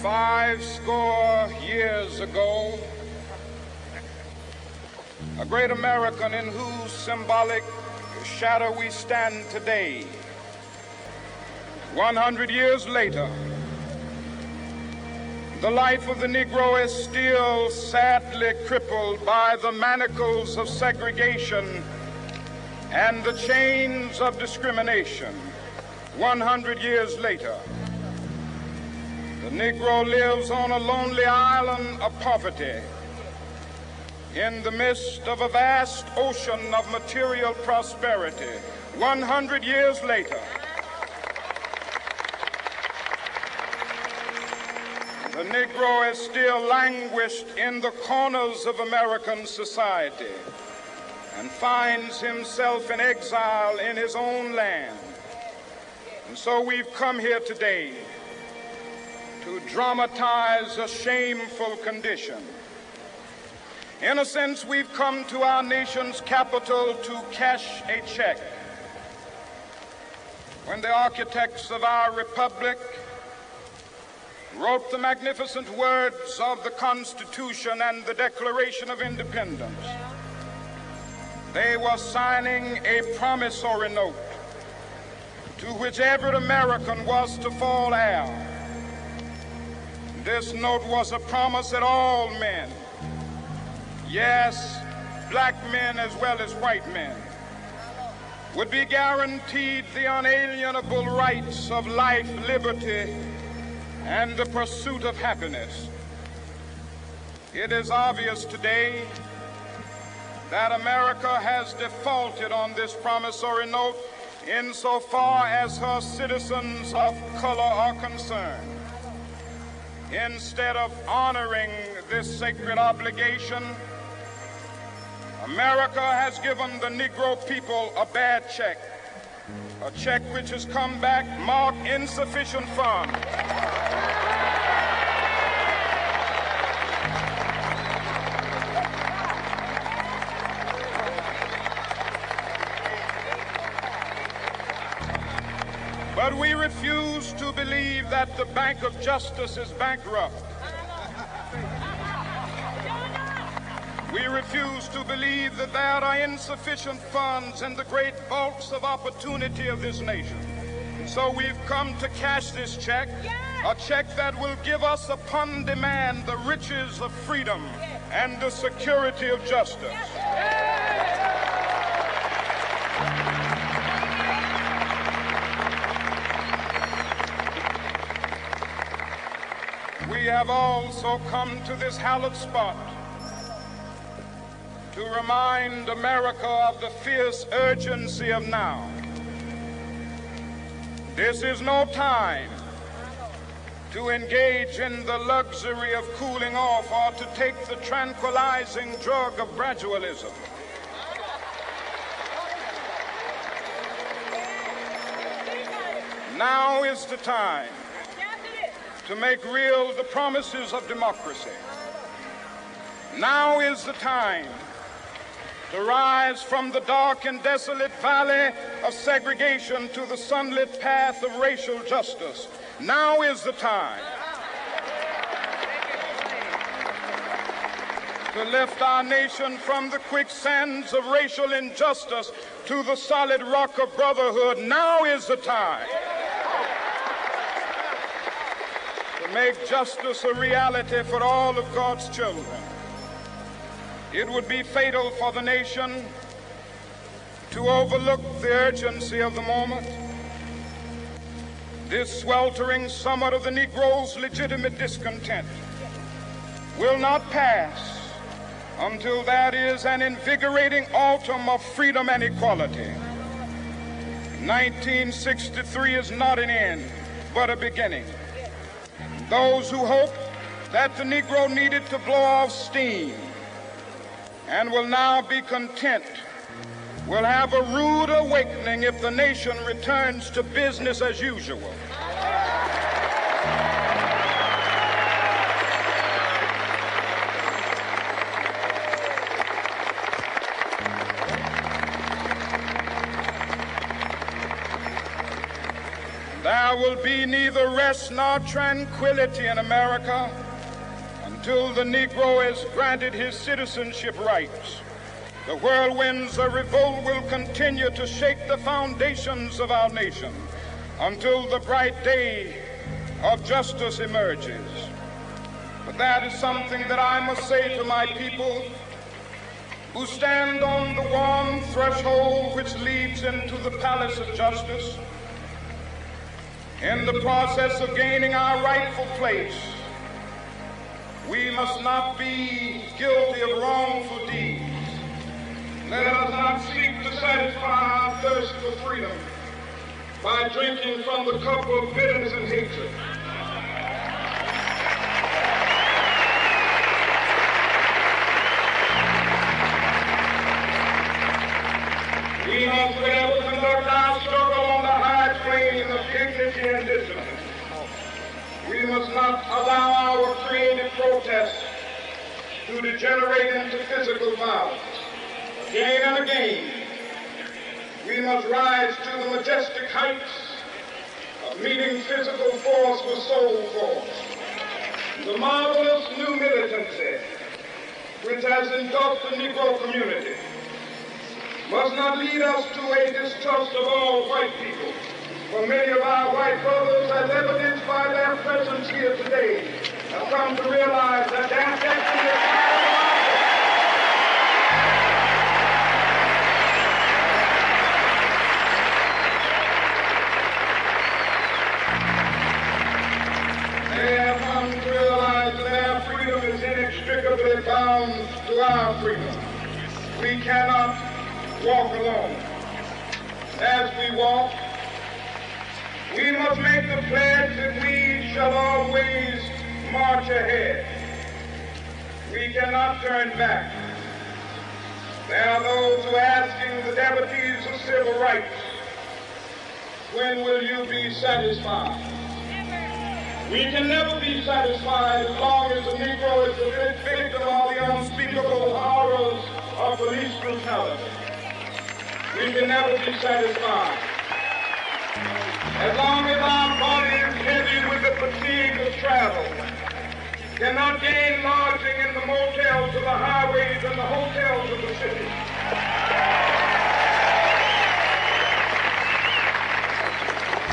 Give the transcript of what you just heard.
50 years ago, a great American in whose symbolic shadow we stand today, 100 years later, the life of the Negro is still sadly crippled by the manacles of segregation and the chains of discrimination. 100 years later, the Negro lives on a lonely island of poverty in the midst of a vast ocean of material prosperity. 100 years later, the Negro is still languished in the corners of American society and finds himself in exile in his own land. And so we've come here today to dramatize a shameful condition. In a sense, we've come to our nation's capital to cash a check. When the architects of our republic wrote the magnificent words of the Constitution and the Declaration of Independence, they were signing a promissory note to which every American was to fall heir. This note was a promise that all men, yes, black men as well as white men, would be guaranteed the unalienable rights of life, liberty, and the pursuit of happiness. It is obvious today that America has defaulted on this promissory note insofar as her citizens of color are concerned. Instead of honoring this sacred obligation, America has given the Negro people a bad check, a check which has come back marked insufficient funds. But we refuse to believe that the Bank of Justice is bankrupt. We refuse to believe that there are insufficient funds in the great vaults of opportunity of this nation. So we've come to cash this check, a check that will give us upon demand the riches of freedom and the security of justice. We have also come to this hallowed spot to remind America of the fierce urgency of now. This is no time to engage in the luxury of cooling off or to take the tranquilizing drug of gradualism. Now is the time to make real the promises of democracy. Now is the time to rise from the dark and desolate valley of segregation to the sunlit path of racial justice. Now is the time to lift our nation from the quicksands of racial injustice to the solid rock of brotherhood. Now is the time to make justice a reality for all of God's children. It would be fatal for the nation to overlook the urgency of the moment. This sweltering summit of the Negro's legitimate discontent will not pass until that is an invigorating autumn of freedom and equality. 1963 is not an end, but a beginning. Those who hope that the Negro needed to blow off steam and will now be content will have a rude awakening if the nation returns to business as usual. There there will be neither rest nor tranquility in America until the Negro is granted his citizenship rights. The whirlwinds of revolt will continue to shake the foundations of our nation until the bright day of justice emerges. But that is something that I must say to my people who stand on the warm threshold which leads into the palace of justice. In the process of gaining our rightful place, we must not be guilty of wrongful deeds. Let us not seek to satisfy our thirst for freedom by drinking from the cup of bitterness and hatred. We must forever conduct our struggle on the high plane of dignity and discipline. We must not allow our creative protests to degenerate into physical violence. Again and again, we must rise to the majestic heights of meeting physical force with soul force. The marvelous new militancy which has engulfed the Negro community must not lead us to a distrust of all white people. For many of our white brothers, as evidenced by their presence here today, have come to realize that their destiny is inextricably bound to our freedom. We cannot walk alone. As we walk, we must make the pledge that we shall always march ahead. We cannot turn back. There are those who are asking the devotees of civil rights, when will you be satisfied? We can never be satisfied as long as the Negro is the victim of the unspeakable horrors of police brutality. We can never be satisfied. As long as our body is heavy with the fatigue of travel, cannot gain lodging in the motels of the highways and the hotels of the city.